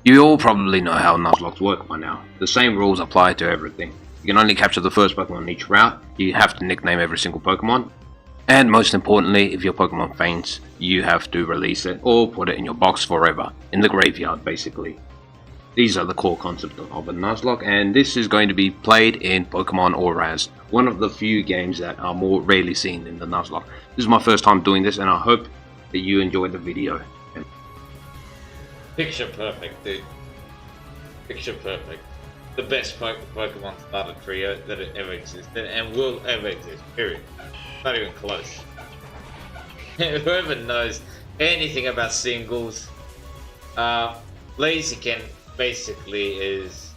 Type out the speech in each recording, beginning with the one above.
You all probably know how Nuzlocke work by now. The same rules apply to everything. You can only capture the first Pokemon on each route, you have to nickname every single Pokemon, and most importantly, if your Pokemon faints, you have to release it or put it in your box forever, in the graveyard basically. These are the core concepts of a Nuzlocke, and this is going to be played in Pokemon ORAS, one of the few games that are more rarely seen in the Nuzlocke. This is my first time doing this, and I hope that you enjoyed the video. Picture perfect, dude. Picture perfect. The best Pokemon starter trio that ever existed and will ever exist, period. Not even close. Whoever knows anything about singles, Blaziken basically is...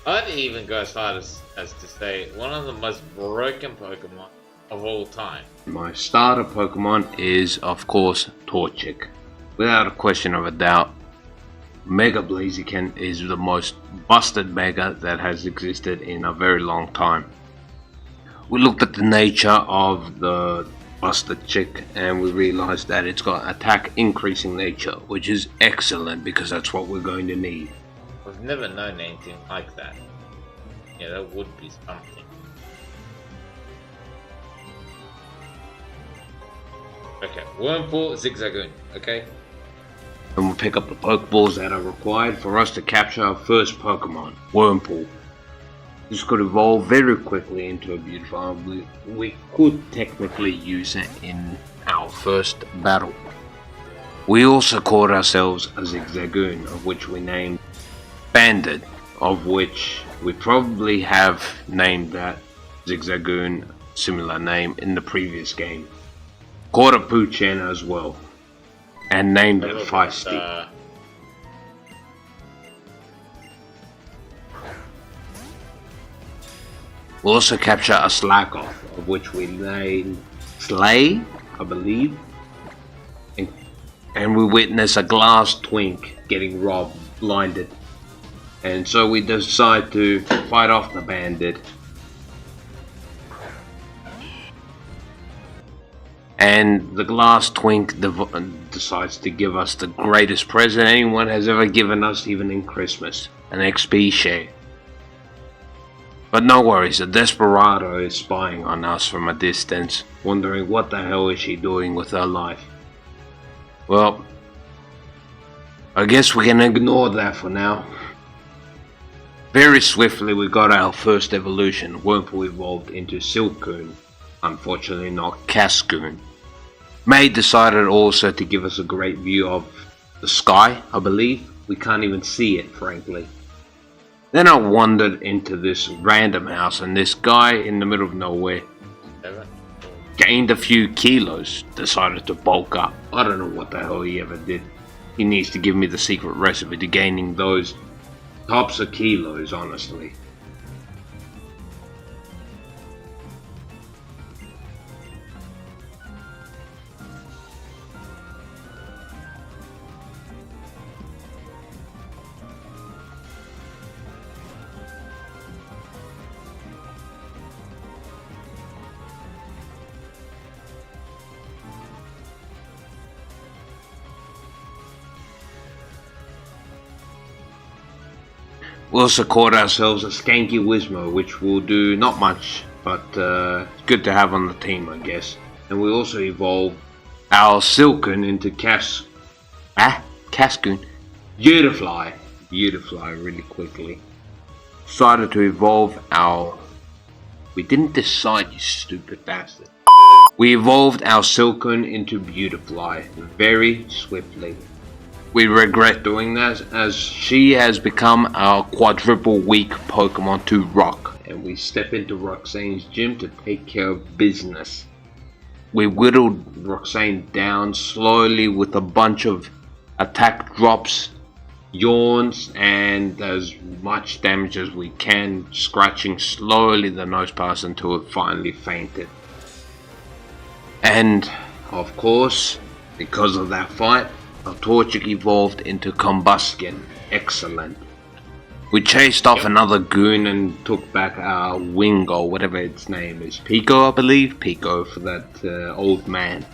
I'd even go as far as to say one of the most broken Pokemon of all time. My starter Pokemon is, of course, Torchic. Without a question of a doubt, Mega Blaziken is the most busted Mega that has existed in a very long time. We looked at the nature of the busted chick and we realized that it's got attack increasing nature, which is excellent because that's what we're going to need. I've never known anything like that. Yeah, that would be something. Okay, Wurmple, Zigzagoon, okay? And we'll pick up the Pokeballs that are required for us to capture our first Pokemon, Wurmple. This could evolve very quickly into a beautiful... We could technically use it in our first battle. We also caught ourselves a Zigzagoon, of which we named Bandit, of which we probably have named that Zigzagoon similar name in the previous game. Caught a Poochen as well, and named it Feisty. We'll also capture a Slakoth, of which we named Slay, I believe. And we witness a glass twink getting robbed, blinded. And so we decide to fight off the bandit. And the glass twink decides to give us the greatest present anyone has ever given us, even in Christmas, an XP share. But no worries, a desperado is spying on us from a distance, wondering what the hell is she doing with her life. Well, I guess we can ignore that for now. Very swiftly we got our first evolution. Wurmple evolved into Silcoon, unfortunately not Cascoon. May decided also to give us a great view of the sky, I believe. We can't even see it, frankly. Then I wandered into this random house, and this guy in the middle of nowhere gained a few kilos, decided to bulk up. I don't know what the hell he ever did. He needs to give me the secret recipe to gaining those types of kilos, honestly. We also caught ourselves a Skanky Whismo, which will do not much, but it's good to have on the team, I guess. And we also evolved our Silcoon into Cascoon. Beautifly really quickly. Decided to evolve our... We didn't decide, you stupid bastard. We evolved our Silcoon into Beautifly very swiftly. We regret doing that, as she has become our quadruple weak Pokemon to rock, and we step into Roxane's gym to take care of business. We whittled Roxane down slowly with a bunch of attack drops, yawns, and as much damage as we can, scratching slowly the nose pass until it finally fainted. And of course, because of that fight, our Torchic evolved into Combustion. Excellent. We chased off another goon and took back our Wingo, whatever its name is. Pico, I believe? Pico, for that old man.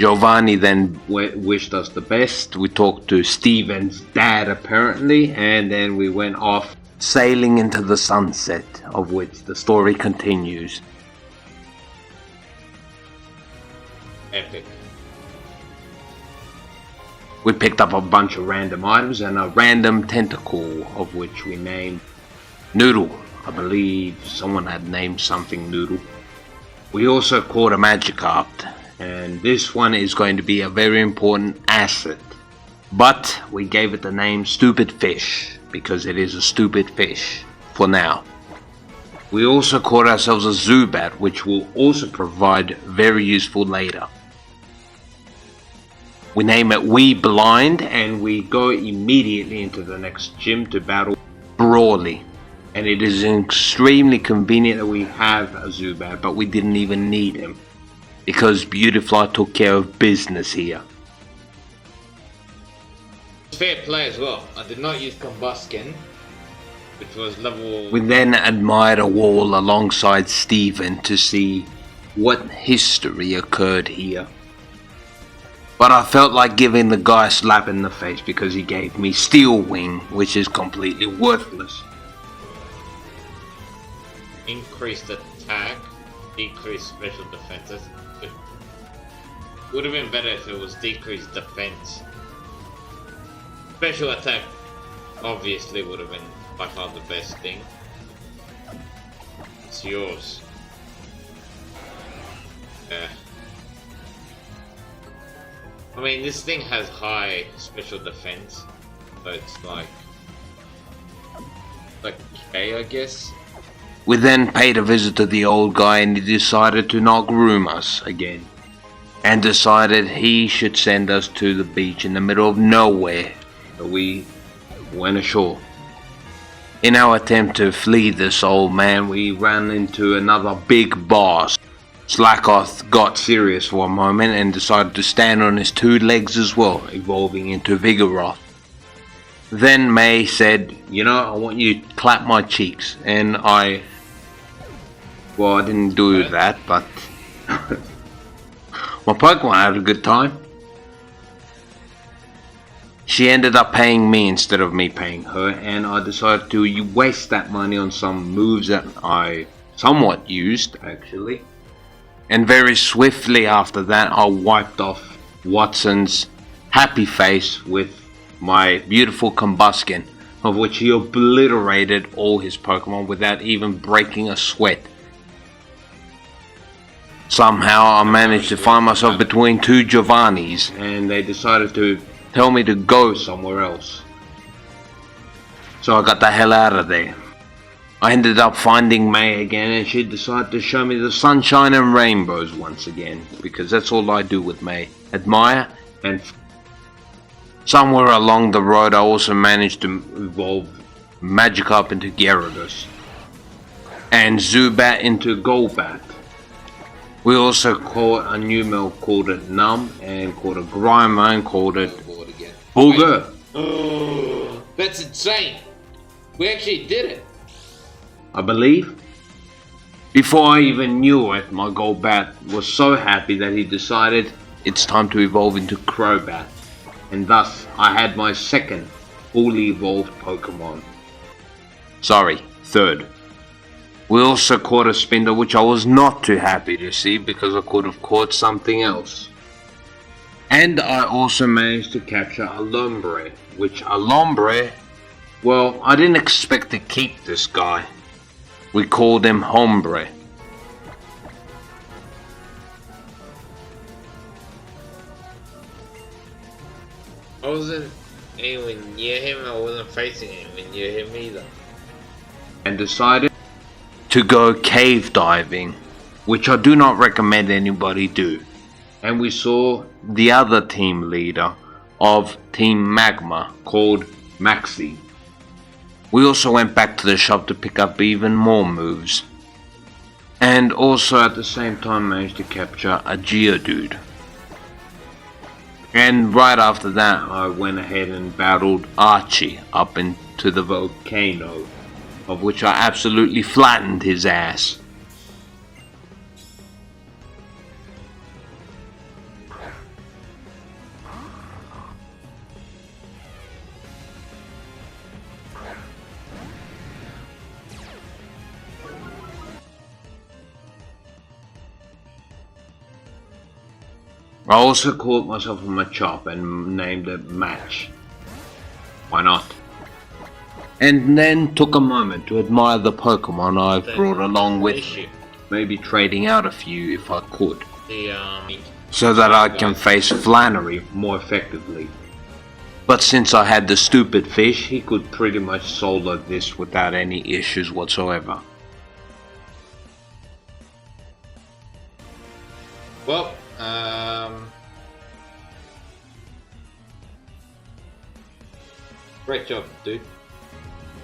Giovanni then wished us the best. We talked to Steven's dad apparently, and then we went off sailing into the sunset, of which the story continues. Epic. We picked up a bunch of random items and a random tentacle, of which we named Noodle. I believe someone had named something Noodle. We also caught a Magikarp, and this one is going to be a very important asset. But we gave it the name Stupid Fish, because it is a stupid fish, for now. We also caught ourselves a Zubat, which will also provide very useful later. We name it We Blind, and we go immediately into the next gym to battle Brawly. And it is extremely convenient that we have a Zubat, but we didn't even need him, because Beautifly took care of business here. Fair play as well. I did not use Combuskin, which was level... We then admired a wall alongside Steven to see what history occurred here. But I felt like giving the guy a slap in the face because he gave me Steel Wing, which is completely worthless. Increased attack, decreased special defense. It would have been better if it was decreased defense. Special attack obviously would have been by far the best thing. It's yours. Yeah. I mean, this thing has high special defense, so it's like K, I guess. We then paid a visit to the old guy, and he decided to not groom us again, and decided he should send us to the beach in the middle of nowhere. So we went ashore. In our attempt to flee this old man, we ran into another big boss. Slackoth got serious for a moment and decided to stand on his two legs as well, evolving into Vigoroth. Then May said, you know, I want you to clap my cheeks, and I didn't do that, but my Pokemon had a good time. She ended up paying me instead of me paying her, and I decided to waste that money on some moves that I somewhat used, actually. And very swiftly after that, I wiped off Watson's happy face with my beautiful Combuskin, of which he obliterated all his Pokemon without even breaking a sweat. Somehow I managed to find myself between two Giovannis, and they decided to tell me to go somewhere else. So I got the hell out of there. I ended up finding May again, and she decided to show me the sunshine and rainbows once again, because that's all I do with May. Admire and somewhere along the road I also managed to evolve Magikarp into Gyarados and Zubat into Golbat. We also caught a new male called it Numb, and caught a Grimer and called it Booger. Oh, that's insane. We actually did it. I believe. Before I even knew it, my Golbat was so happy that he decided it's time to evolve into Crobat. And thus, I had my second fully evolved Pokemon. Sorry, third. We also caught a Spindle, which I was not too happy to see because I could have caught something else. And I also managed to capture a Lombre, which a Lombre, well, I didn't expect to keep this guy. We called him Hombre. I wasn't anywhere near him, I wasn't facing anywhere near him either. And decided to go cave diving, which I do not recommend anybody do. And we saw the other team leader of Team Magma called Maxi. We also went back to the shop to pick up even more moves. And also at the same time managed to capture a Geodude. And right after that I went ahead and battled Archie up into the volcano, of which I absolutely flattened his ass. I also caught myself on my chop and named it Match. Why not? And then took a moment to admire the Pokemon I've brought along with me. Maybe trading out a few if I could. So that I can face Flannery more effectively. But since I had the stupid fish, he could pretty much solo this without any issues whatsoever. Well, great job, dude.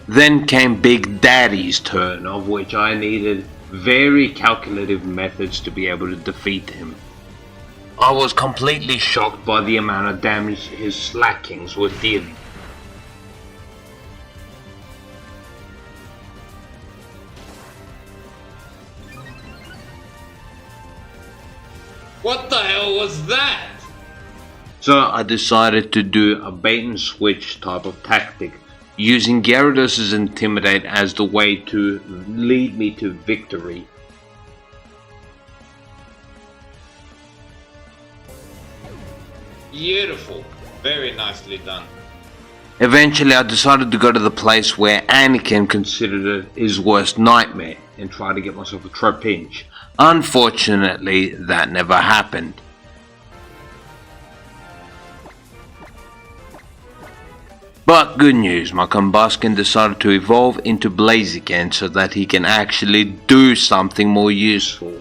Then came Big Daddy's turn, of which I needed very calculative methods to be able to defeat him. I was completely shocked by the amount of damage his slackings were dealing. What the hell was that? So I decided to do a bait and switch type of tactic, using Gyarados' Intimidate as the way to lead me to victory. Beautiful. Very nicely done. Eventually I decided to go to the place where Anakin considered it his worst nightmare and try to get myself a Trapinch. Unfortunately, that never happened. But good news, my Combusken decided to evolve into Blaziken so that he can actually do something more useful.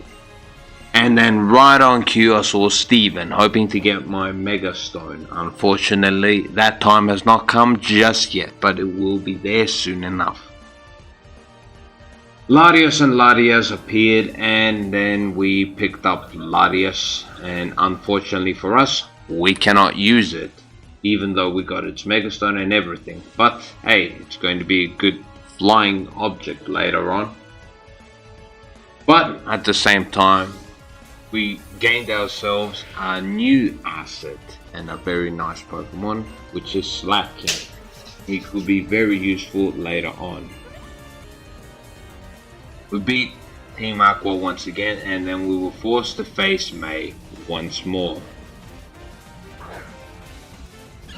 And then right on cue I saw Steven, hoping to get my Mega Stone. Unfortunately, that time has not come just yet, but it will be there soon enough. Latios and Latias appeared, and then we picked up Latias, and unfortunately for us, we cannot use it, even though we got its Mega Stone and everything. But hey, it's going to be a good flying object later on. But at the same time, we gained ourselves a new asset and a very nice Pokemon, which is Slapking. It could be very useful later on. We beat Team Aqua once again, and then we were forced to face May once more.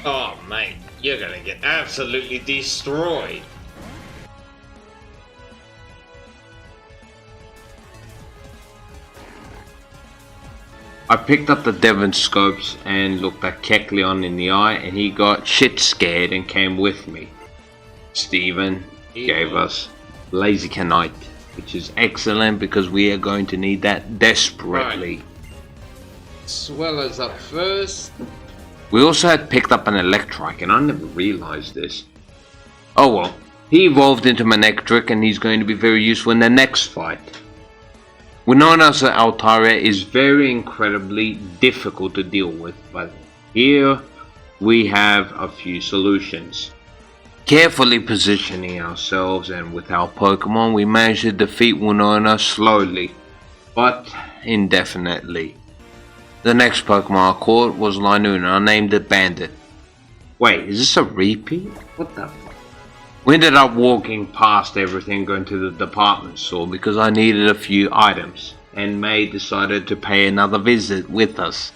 Oh mate, you're gonna get absolutely destroyed. I picked up the Devon Scopes and looked at Kecleon in the eye, and he got shit scared and came with me. Steven gave us Blazikenite, which is excellent because we are going to need that desperately. Right. Swellow's up first. We also had picked up an Electrike, and I never realized this. Oh well, he evolved into Manectric, and he's going to be very useful in the next fight. We know that Altaria is very incredibly difficult to deal with, but here we have a few solutions. Carefully positioning ourselves and with our Pokemon, we managed to defeat Winona slowly, but indefinitely. The next Pokemon I caught was Linoona. I named it Bandit. Wait, is this a repeat? What the fuck? We ended up walking past everything, going to the department store because I needed a few items, and May decided to pay another visit with us,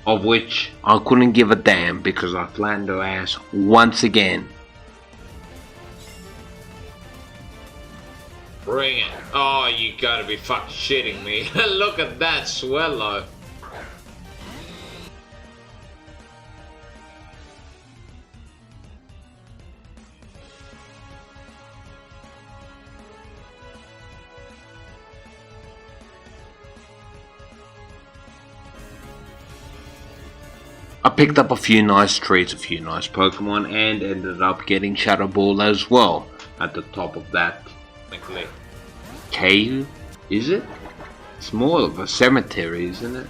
of which I couldn't give a damn because I flattened her ass once again. Bring it. Oh, you gotta be fucking shitting me. Look at that Swellow. I picked up a few nice treats, a few nice Pokemon, and ended up getting Shadow Ball as well at the top of that cave. Is it? It's more of a cemetery, isn't it?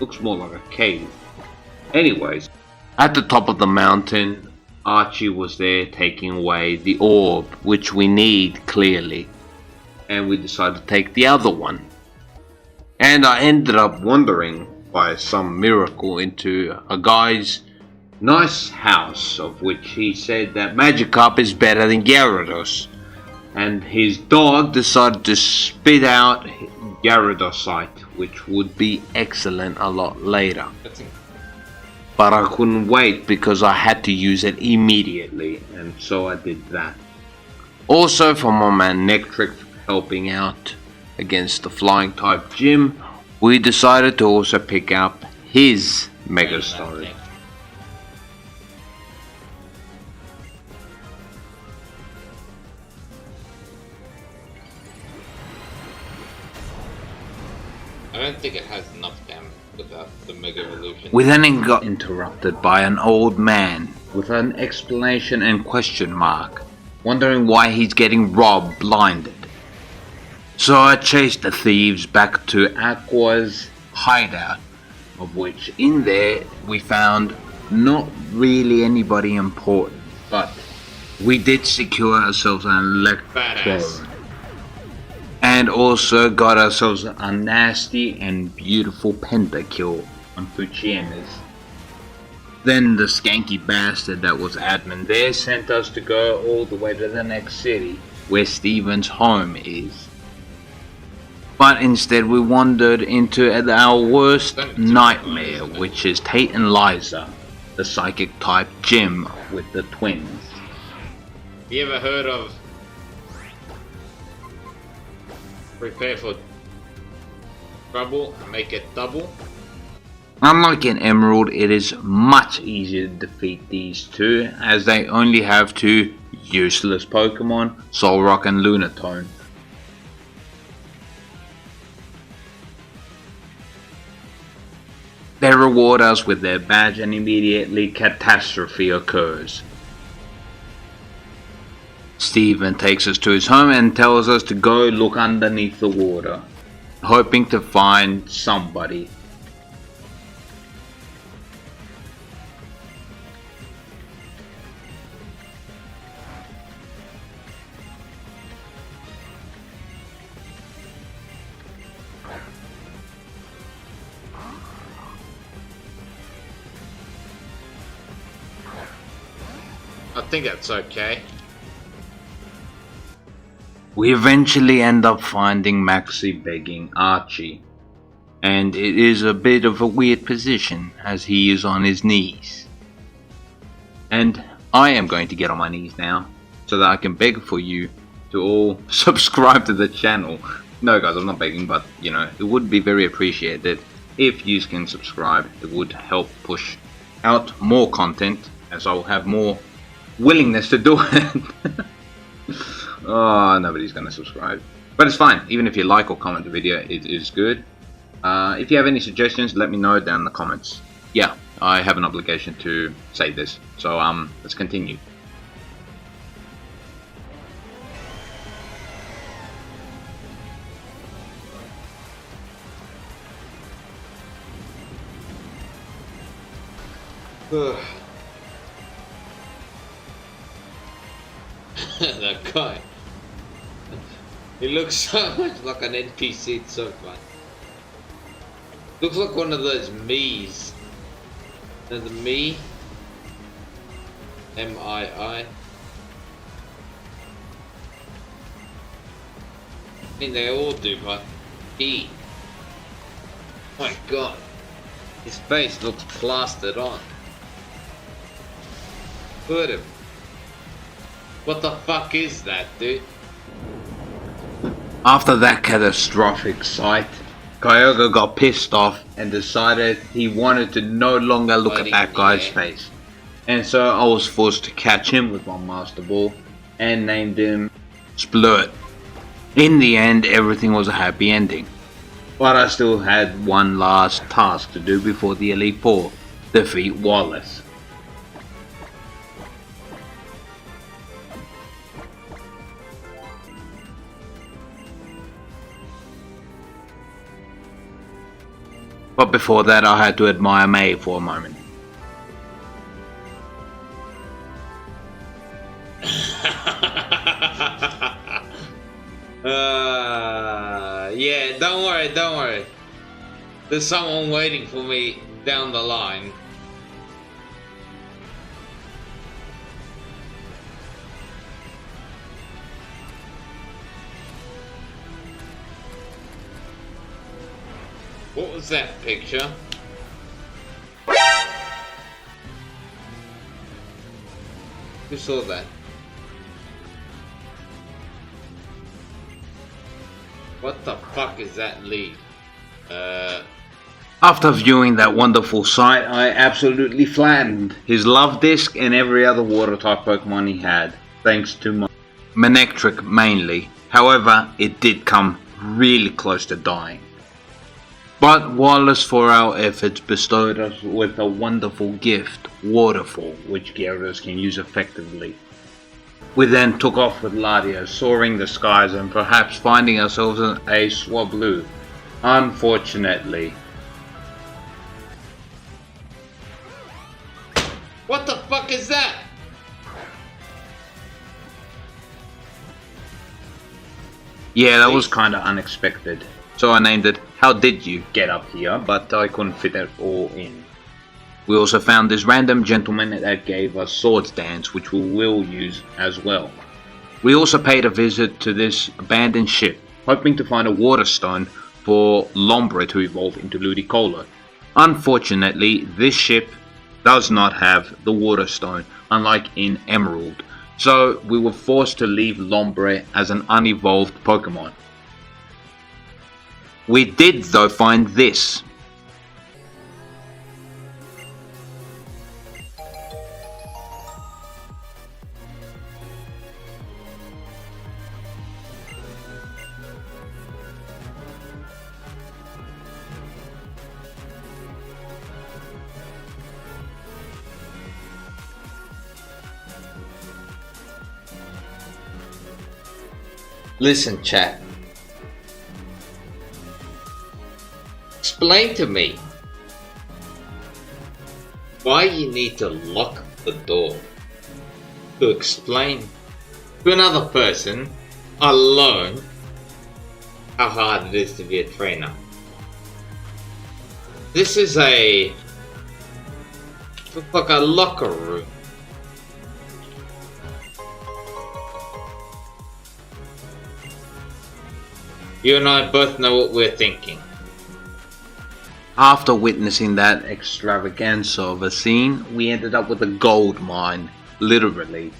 Looks more like a cave. Anyways, at the top of the mountain, Archie was there taking away the orb, which we need clearly, and we decided to take the other one. And I ended up wandering by some miracle into a guy's nice house, of which he said that Magikarp is better than Gyarados, and his dog decided to spit out Gyarados site, which would be excellent a lot later. That's But I couldn't wait because I had to use it immediately, and so I did that. Also for my man Nectric helping out against the flying type gym, we decided to also pick up his Mega Story. I don't think it has enough damage without the Mega Evolution. We then got interrupted by an old man with an explanation and question mark, wondering why he's getting robbed blinded. So I chased the thieves back to Aqua's hideout, of which in there we found not really anybody important, but we did secure ourselves an electro. And also got ourselves a nasty and beautiful pentakill on Fuchiena's. Then the skanky bastard that was admin there sent us to go all the way to the next city, where Steven's home is. But instead we wandered into our worst nightmare, which is Tate and Liza, the psychic type gym with the twins. You ever heard of prepare for trouble and make it double? Unlike in Emerald, it is much easier to defeat these two, as they only have two useless Pokemon, Solrock and Lunatone. They reward us with their badge and immediately catastrophe occurs. Steven takes us to his home and tells us to go look underneath the water, hoping to find somebody. I think that's okay. We eventually end up finding Maxie begging Archie, and it is a bit of a weird position as he is on his knees. And I am going to get on my knees now so that I can beg for you to all subscribe to the channel. No guys, I'm not begging, but you know, it would be very appreciated if you can subscribe. It would help push out more content, as I'll have more willingness to do it. Oh, nobody's gonna subscribe, but it's fine. Even if you like or comment the video, it is good. If you have any suggestions, let me know down in the comments. Yeah, I have an obligation to say this, so let's continue. That guy. He looks so much like an NPC, it's so fun. Looks like one of those Mii's. You know the Mii? M-I-I. I mean they all do, but he. Oh my god. His face looks plastered on. Look at him. What the fuck is that, dude? After that catastrophic sight, Kyogre got pissed off and decided he wanted to no longer look at that guy's face. And so I was forced to catch him with my Master Ball and named him Splurt. In the end, everything was a happy ending. But I still had one last task to do before the Elite Four: defeat Wallace. But before that, I had to admire May for a moment. Yeah, don't worry. There's someone waiting for me down the line. What was that picture? Who saw that? What the fuck is that lead? After viewing that wonderful sight, I absolutely flattened his love disc and every other water type Pokemon he had, thanks to my Manectric mainly. However, it did come really close to dying. But Wallace, for our efforts, bestowed us with a wonderful gift, Waterfall, which Gyarados can use effectively. We then took off with Latios, soaring the skies and perhaps finding ourselves in a Swablu. Unfortunately. What the fuck is that? Yeah, that was kinda unexpected. So I named it How Did You Get Up Here, but I couldn't fit it all in. We also found this random gentleman that gave us Swords Dance, which we will use as well. We also paid a visit to this abandoned ship, hoping to find a water stone for Lombre to evolve into Ludicolo. Unfortunately, this ship does not have the water stone, unlike in Emerald, so we were forced to leave Lombre as an unevolved Pokemon. We did though find this. Listen, chat. Explain to me why you need to lock the door to explain to another person alone how hard it is to be a trainer. This is a like a locker room. You and I both know what we're thinking. After witnessing that extravaganza of a scene, we ended up with a gold mine, literally.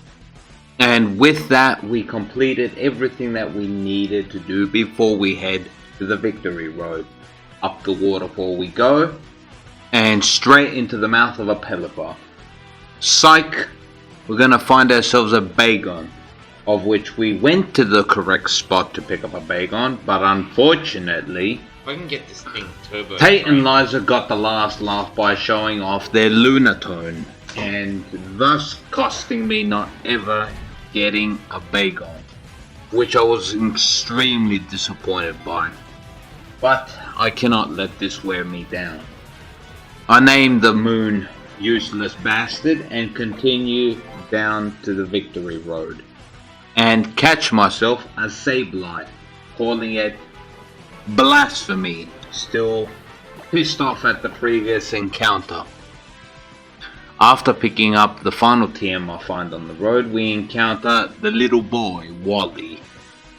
And with that, we completed everything that we needed to do before we head to the Victory Road. Up the waterfall we go, and straight into the mouth of a Pelipper. Psych! We're gonna find ourselves a Bagon, of which we went to the correct spot to pick up a Bagon, but unfortunately, If I can get this thing turbo. Tate and Liza got the last laugh by showing off their Lunatone, and thus costing me not ever getting a Bagon, which I was extremely disappointed by. But I cannot let this wear me down. I named the moon Useless Bastard and continue down to the Victory Road, and catch myself a Sableye, calling it blasphemy. Still pissed off at the previous encounter. After picking up the final TM I find on the road, we encounter the little boy, Wally.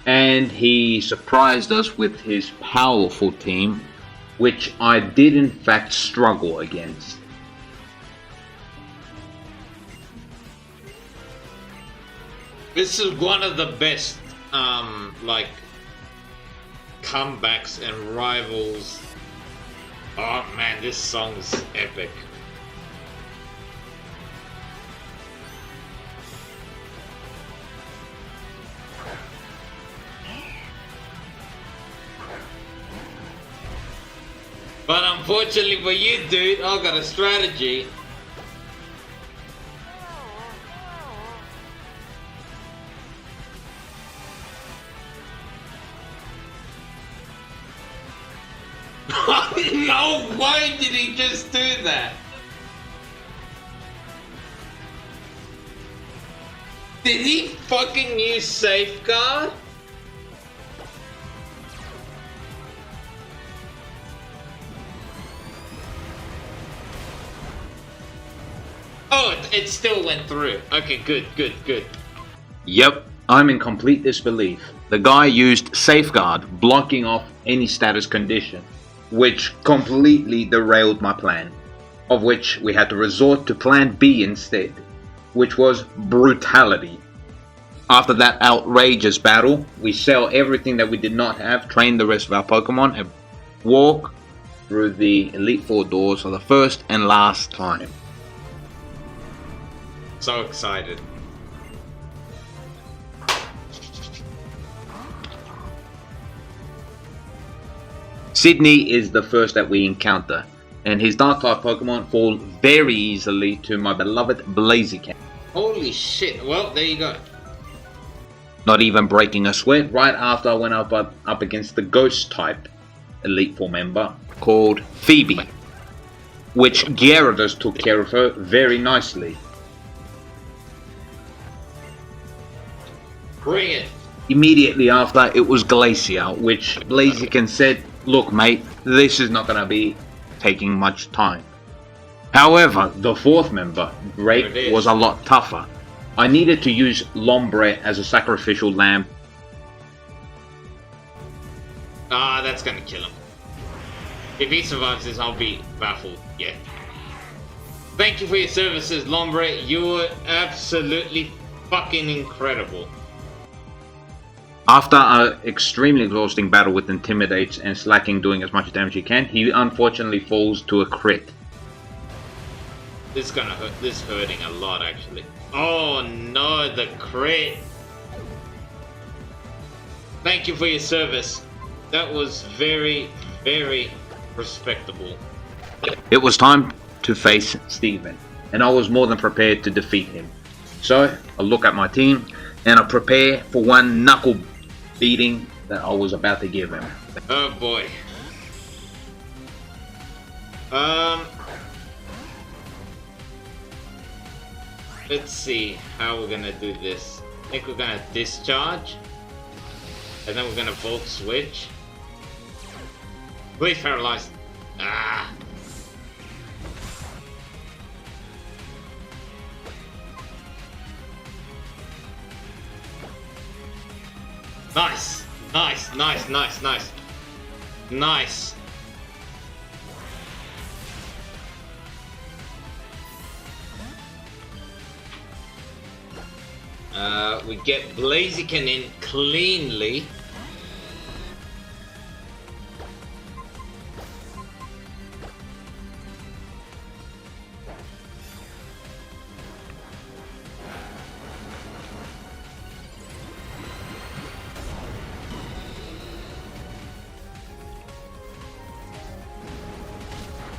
And he surprised us with his powerful team, which I did in fact struggle against. This is one of the best, like, comebacks and rivals. Oh man, this song's epic. But unfortunately for you, dude, I got a strategy. No, why did he just do that? Did he fucking use Safeguard? Oh, it still went through. Okay, good. Yep, I'm in complete disbelief. The guy used Safeguard, blocking off any status condition, which completely derailed my plan, of which we had to resort to plan B instead, which was brutality. After that outrageous battle, we sell everything that we did not have, train the rest of our Pokemon, and walk through the Elite Four doors for the first and last time. So excited. Sydney is the first that we encounter, and his Dark-type Pokemon fall very easily to my beloved Blaziken. Holy shit, well, there you go. Not even breaking a sweat right after I went up against the Ghost-type Elite Four member called Phoebe, which Gyarados took care of her very nicely. Bring it. Immediately after, it was Glacier, which Blaziken said, "Look mate, this is not going to be taking much time." However, the fourth member, Drake, was a lot tougher. I needed to use Lombre as a sacrificial lamb. Ah, that's gonna kill him. If he survives this, I'll be baffled. Yeah. Thank you for your services, Lombre. You were absolutely fucking incredible. After an extremely exhausting battle with Intimidates and Slacking doing as much damage as he can, he unfortunately falls to a crit. This is gonna hurt. This is hurting a lot, actually. Oh no, the crit. Thank you for your service. That was very, very respectable. It was time to face Steven, and I was more than prepared to defeat him. So, I look at my team, and I prepare for one knuckle beating that I was about to give him. Oh boy. Let's see how we're gonna do this. I think we're gonna discharge, and then we're gonna Volt Switch. Please paralyze. Ah. Nice, nice, nice, nice, nice, nice. We get Blaziken in cleanly.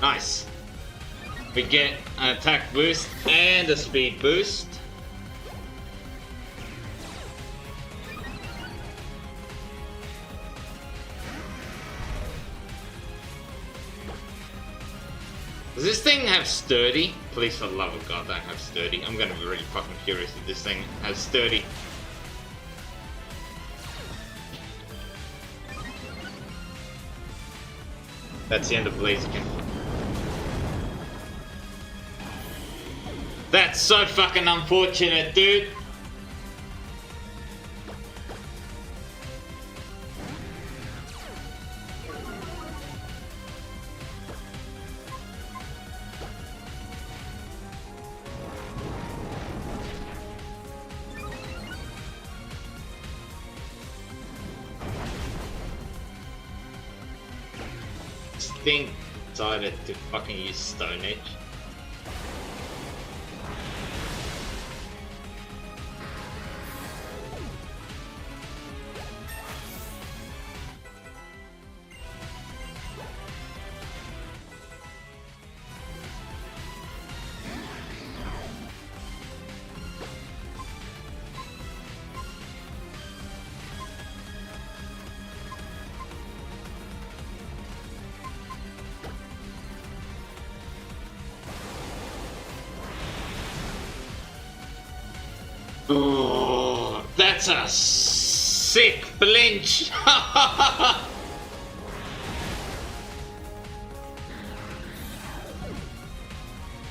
Nice. We get an attack boost and a speed boost. Does this thing have sturdy? Please, for the love of God, don't have sturdy. I'm gonna be really fucking curious if this thing has sturdy. That's the end of Blaziken. That's so fucking unfortunate, dude. Thing decided to fucking use Stone Edge. Oh, that's a sick flinch!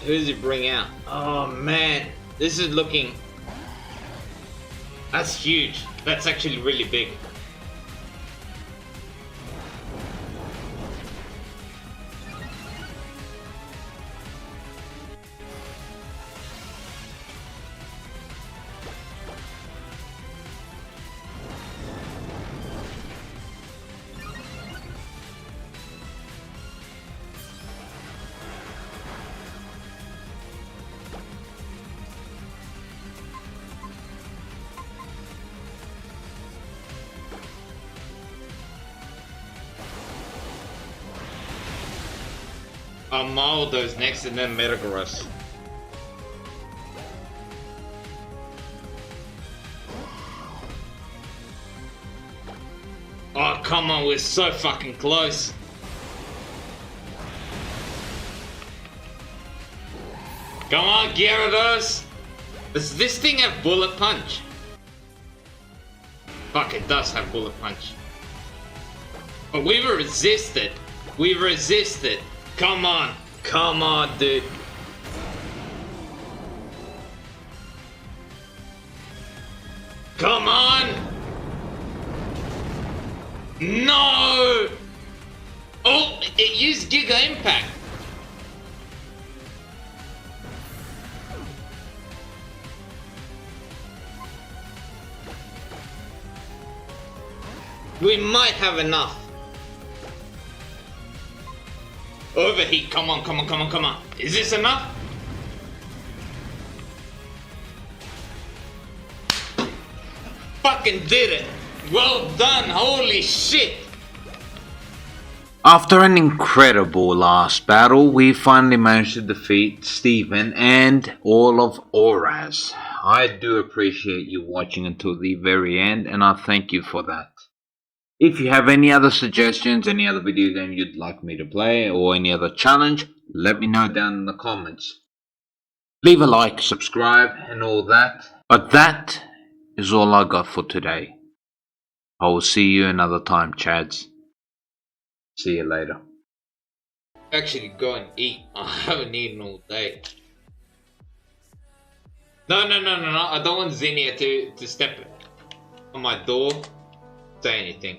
Who does it bring out? Oh man, this is looking... That's huge. That's actually really big. Maldo's next and then Metagross. Oh, come on, we're so fucking close. Come on, Gyarados! Does this thing have Bullet Punch? Fuck, it does have Bullet Punch. But we've resisted. We've resisted. Come on. Come on, dude. Come on! No! Oh, it used Giga Impact. We might have enough. Overheat, come on, come on, come on, come on. Is this enough? Fucking did it. Well done, holy shit. After an incredible last battle, we finally managed to defeat Steven and all of ORAS. I do appreciate you watching until the very end, and I thank you for that. If you have any other suggestions, any other video game you'd like me to play, or any other challenge, let me know down in the comments. Leave a like, subscribe, and all that. But that is all I got for today. I will see you another time, Chads. See you later. Actually go and eat. I haven't eaten all day. No. I don't want Zinnia to step on my door, say anything.